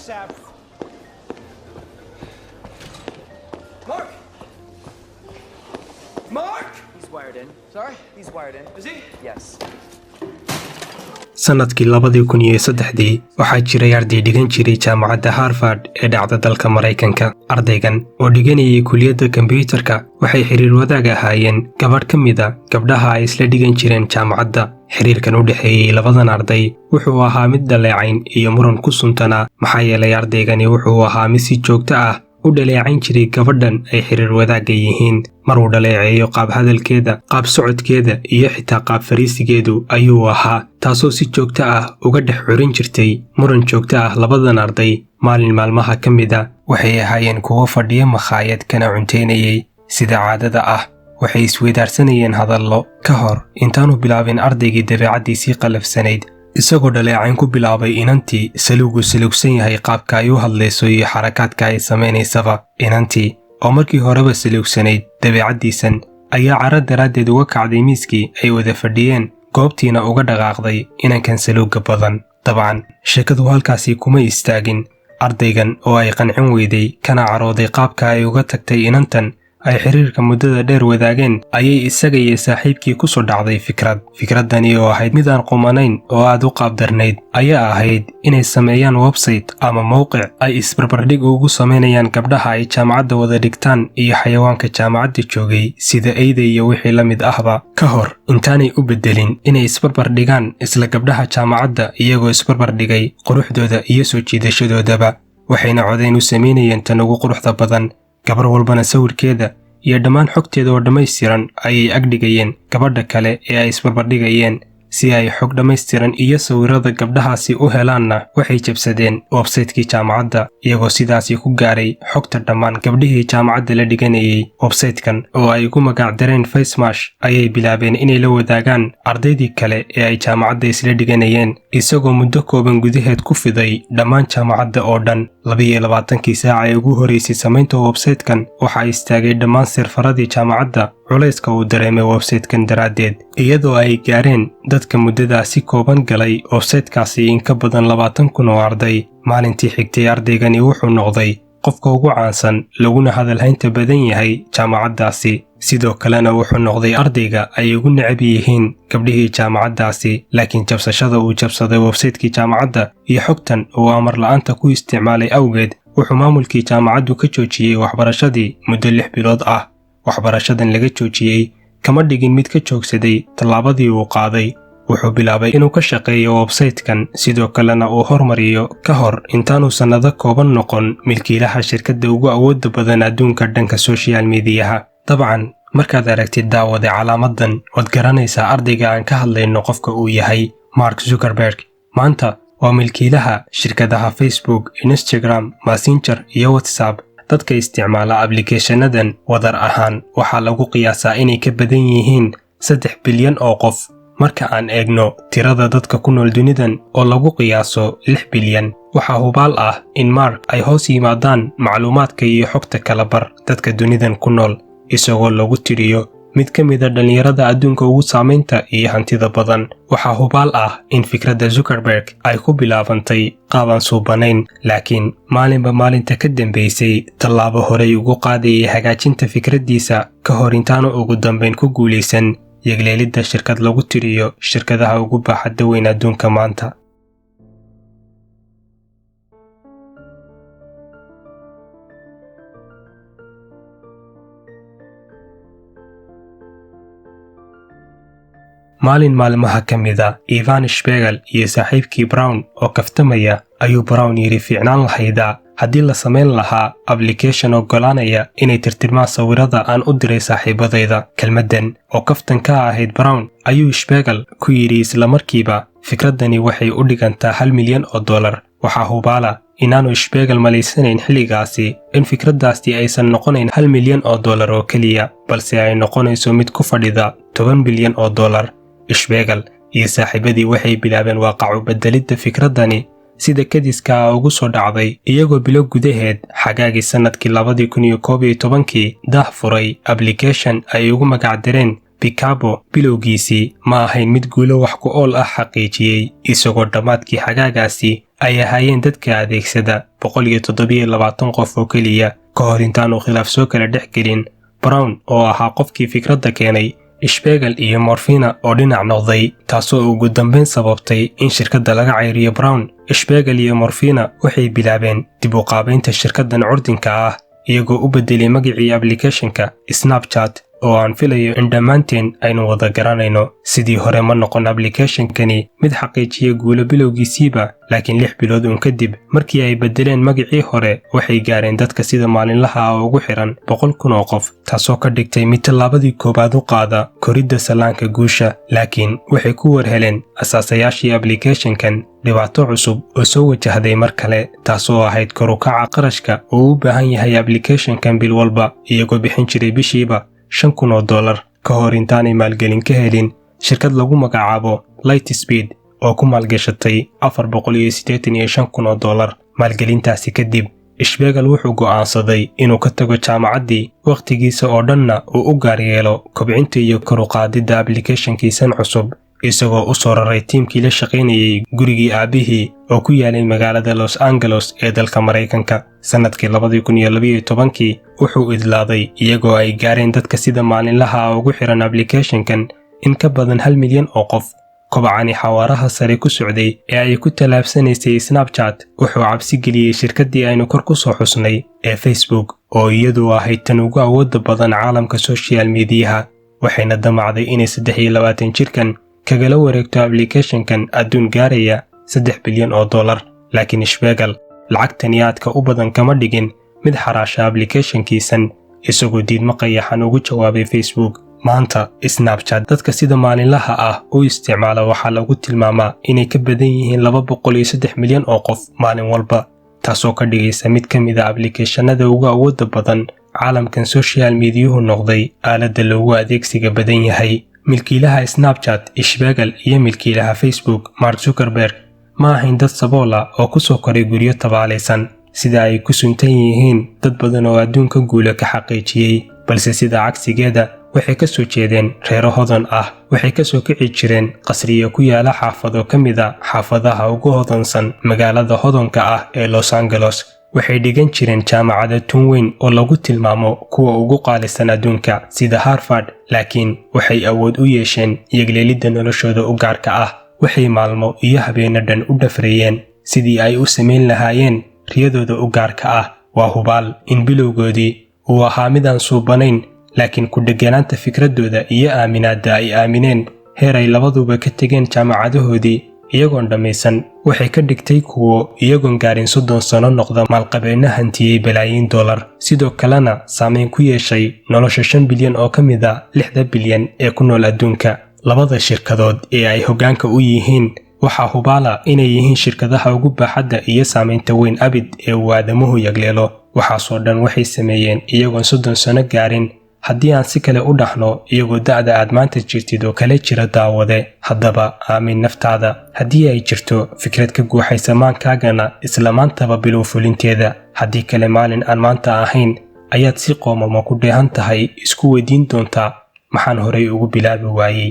Sap. Mark! Mark! He's wired in. Sorry? He's wired in. Is he? Yes. sanadkii 2003 waxaa jiray arday dhigan jiray jaamacadda Harvard ee dhacda dalka Mareykanka. Ardaygan oo dhiganayay kulliyadda kombiyuutarka waxay xiriir wadaag ahaayeen gabadh ka mid ah gabdhaha ay isla dhigan jireen jaamacadda. xiriirkan u dhaxeeyay labadan arday wuxuu ahaa mid dhaleecayn iyo muran ku suntanaa maxaa yeelay ardaygani wuxuu ahaa mid si joogto ah u dhaleecayn jiray gabadhan ay xiriir wadaagga yihiin. maruu dhaleeceeyo qaab hadalkeeda, qaab socodkeeda iyo xitaa qaab fariisigeedu ayuu ahaa, taasoo si joogto ah uga dhex curin jirtay muran joogto ah labadan arday. maalin maalmaha ka mid ah waxay ahaayeen kuwo fadhiya makhaayad kana cunteynayay sida caadada ah. waxay isweydaarsanayeen hadallo ka hor intaanu bilaabin ardaygii dabeecaddiisii qalafsanayd, isagoo dhaleecayn ku bilaabay inantii saluugu salugsan yahay qaabka ay u hadlayso iyo xarakaadka ay samaynaysaba. inantii oo markii horeba saluugsanayd dabeecaddiisan ayaa cara daraaddeed uga kacday miiskii ay wada fadhiyeen, goobtiina uga dhaqaaqday inankan saluugga badan. dabcan sheekadu halkaasii kuma istaagin. ardaygan oo ay qancin weyday kana carooday qaabka ay uga tagtay inantan ay xiriirka muddada dheer wadaageen ayay isaga iyo saaxiibkii ku soo dhacday fikraddani oo ahayd mid aan qumanayn oo aad u qaabdarnayd ayaa ahayd inay sameeyaan website ama mowqic ay isbarbardhig ugu samaynayaan gabdhaha ay jaamacadda wada dhigtaan iyo xayawaanka jaamacadda joogay sida eyda iyo wixii la mid ahba, ka hor intaanay u beddelin inay isbarbardhigaan isla gabdhaha jaamacadda iyagoo isbarbardhigay quruxdooda iyo soo jiidashadoodaba. waxayna codayn u samaynayeen tan ugu quruxda badan, gabar walbana sawirkeeda iyo dhammaan xogteeda oo dhammaystiran ayay agdhigayeen gabadha kale ee ay isbarbardhigayeen. si ay xog dhammaystiran iyo sawirrada gabdhahaasi u helaanna waxay jabsadeen websaytekii jaamacadda, iyagoo sidaasi ku gaaray xogta dhammaan gabdhihii jaamacadda la dhiganayay. websaytekan oo ay ugu magacdareen facemash ayay bilaabeen inay la wadaagaan ardaydii kale ee ay jaamacadda isla dhiganayeen, isagoo muddo kooban gudaheed ku fiday dhammaan jaamacadda oo dhan. 22 saac ee ugu horeysay samaynta websaytekan waxaa istaagay dhammaan serfaradii jaamacadda culayska uu dareemay websaytekan daraaddeed, iyadoo ay gaareen dadka muddadaasi kooban galay websaytekaasi in ka badan 20,000 oo arday. maalintii xigtay ardaygani wuxuu noqday qofka ugu caansan laguna hadalhaynta badan yahay jaamacaddaasi. sidoo kalena wuxuu noqday ardayga ay ugu necab yihiin gabdhihii jaamacaddaasi. laakiin jabsashada uu jabsaday websaytekii jaamacadda iyo xogtan uu amar la'aanta ku isticmaalay awgeed wuxuu maamulkii jaamacaddu ka joojiyey waxbarashadii muddo 6 bilood ah. waxbarashadan laga joojiyey kama dhigin mid ka joogsaday tallaabadii uu qaaday. wuxuu bilaabay inuu ka shaqeeyo websaytekan sidoo kalena uu hormariyo ka hor intaanu sannado kooban noqon milkiilaha shirkadda ugu awoodda badan adduunka dhanka social mediyaha. dabcan markaad aragtid daawade calaamadan waad garanaysaa ardayga aan ka hadlayno qofka uu yahay Mark Zuckerberg. maanta waa milkiilaha shirkadaha Facebook, Instagram, Messenger iyo WhatsApp. dadka isticmaala ablikeeshanadan wadar ahaan waxaa lagu qiyaasaa inay ka badan yihiin 3 bilyan oo qof. marka aan eegno tirada dadka ku nool dunidan oo lagu qiyaaso 6 bilyan, waxaa hubaal ah in Mark ay hoos yimaadaan macluumaadka iyo xogta kala bar dadka dunidan ku nool, isagoo lagu tiriyo mid ka mid ah dhalinyarada adduunka ugu saamaynta iyo hantida badan. waxaa hubaal ah in fikradda Zuckerberg ay ku bilaabantay qaab aan suubanayn, laakiin maalinba maalinta ka dambaysay tallaabo horey ugu qaadayay hagaajinta fikraddiisa ka hor intaanu ugu dambayn ku guulaysan yagleelidda shirkad lagu tiriyo shirkadaha ugu baaxadda weyn adduunka maanta. maalin maalmaha ka mid ah Ivan Spiegel iyo saaxiibkii Brown oo kaftamaya ayuu Brown yiri fiicnaan lahayda haddii la samayn lahaa application ogolaanaya inay tirtirmaan sawirada aan u diray saaxiibadayda. kelmaddan oo kaftan ka ahayd Brown ayuu Spiegel ku yiri isla markiiba fikraddani waxay u dhigantaa $1 milyan. waxaa hubaala inaanu Spiegel malaysanayn xilligaasi in fikraddaasi aysan noqonayn $1 milyan oo keliya, balse ay noqonayso mid ku fadhida $10 bilyan. Spiegel iyo saaxiibadii waxay bilaabeen waaqacu beddelidda fikraddani sida kadiska ugu soo dhacday, iyagoo bilo gudaheed xagaagii sanadkii 2011 daah furay application ay ugu magacdareen Picabo bilowgiisii ma ahayn mid guulo wax ku ool ah xaqiijiyey, isagoo dhammaadkii xagaagaasi ay ahaayeen dadka adeegsada 127 qof oo keliya ka hor intaanu khilaaf soo kala dhex gelin. Brown oo ahaa qofkii fikradda keenay, Spiegel iyo Morfina oo dhinac noqday, taasoo ugu dambeyn sababtay in shirkadda laga cayriyo Brown. Spiegel iyo Morfina waxay bilaabeen dib u qaabaynta shirkaddan curdinka ah, iyagoo u bedelay magacii applicationka Snapchat, oo aan filayo in dhammaanteen aynu wada garanayno. Sidii hore ma noqon applicationkani mid xaqiijiya guulo bilowgiisiiba, laakiin 6 bilood uun kadib markii ay bedeleen magacii hore waxay gaareen dadka sida maalinlaha ah ugu xiran 100,000 oo qof, taasoo ka dhigtay mid tallaabadii koowaad u qaada koridda salaanka guusha. Laakiin waxay ku warheleen asaasayaashii applicationkan dhibaato cusub oo soo wajahday mar kale, taasoo ahayd kor u kaca qarashka oo u baahan yahay applicationkan bil walba, iyagoo bixin jiray bishiiba $5,000 ka hor intaanay maalgelin ka helin shirkad lagu magacaabo Lightspeed oo ku maalgashatay $485,000. Maalgelintaasi kadib, Spiegel wuxuu go'aansaday inuu ka tago jaamacaddii, waqtigiisa oo dhanna uu u gaar yeelo kobcinta iyo kor u qaadidda applicationkiisan cusub, isagoo u soo raray tiimkii la shaqaynayay gurigii aabihii oo ku yaalay magaalada Los Angeles ee dalka Mareykanka. Sanadkii 2012 wuxuu idlaaday iyagoo ay gaareen dadka sida maalinlaha ah ugu xiran applicationkan in ka badan 1 milyan oo qof. Kobcani xawaaraha sare ku socday ee ay ku tallaabsanaysay Snapchat wuxuu cabsi geliyey shirkaddii aynu kor ku soo xusnay ee Facebook, oo iyadu ahayd tan ugu awoodda badan caalamka social mediaha, waxayna damacday inay 23 jirkan kagala wareegto applicationkan adduun gaaraya $3 bilyan. Laakiin Spiegel lacagtan aadka u badan kama dhigin mid xaraasha applicationkiisan, isagoo diidmo qayaxan ugu jawaabay Facebook. Maanta Snapchat dadka sida maalinlaha ah u isticmaala waxaa lagu tilmaamaa inay ka badan yihiin 203 milyan oo qof maalin walba, taasoo ka dhigaysa mid ka mid ah applicationada ugu awoodda badan caalamkan social mediahu noqday aaladda loogu adeegsiga badan yahay. Milkiilaha Snapchat, Spiegel, iyo milkiilaha Facebook, Mark Zuckerberg, ma ahayn dad saboola oo ku soo koray guryo tabaalaysan sida ay ku suntan yihiin dad badan oo adduunka guula ka xaqiijiyey, balse sida cagsigeeda waxay ka soo jeedeen reero hodan ah. Waxay ka soo kici jireen qasriyo ku yaala xaafado ka mid ah xaafadaha ugu hodansan magaalada hodanka ah ee Los Angeles. Waxay dhigan jireen jaamacada tun weyn oo lagu tilmaamo kuwa ugu qaalisan adduunka sida Harvard, laakiin waxay awood u yeesheen yagleelidda noloshooda u gaarka ah. Waxay maalmo iyo habeenno dhan u dhafreeyeen sidii ay u samayn lahaayeen riyadooda u gaarka ah. Waa hubaal in bilowgoodii uu ahaa mid aan suubanayn, laakiin ku dheganaanta fikraddooda iyo aaminaadda ay aamineen heer ay labaduba ka tegeen jaamacadahoodii iyagoon dhammaysan waxay ka dhigtay kuwo iyagoon gaarin 30 sano noqda maalqabeenno hantiyey balaayiin dollar, sidoo kalena saameyn ku yeeshay nolosha 5 bilyan oo ka mid ah 6 bilyan ee ku nool adduunka. Labada shirkadood ee ay hoggaanka u yihiin waxaa hubaala inay yihiin shirkadaha ugu baaxadda iyo saameynta weyn abid ee uu aadamuhu yagleelo. Waxaasoo dhan waxay sameeyeen iyagoon 30 sano gaarin. Haddii aan si kale u dhaxno, iyagoo da'da aad maanta jirtid oo kale jira daawade. Haddaba aamin naftaada, haddii ay jirto fikrad ka guuxaysa maankaagana isla maantaba bilow fulinteeda. Haddii kale maalin aan maanta ahayn ayaad si qoomamo ku dheehan tahay isku weydiin doontaa maxaan horay ugu bilaabi waayey.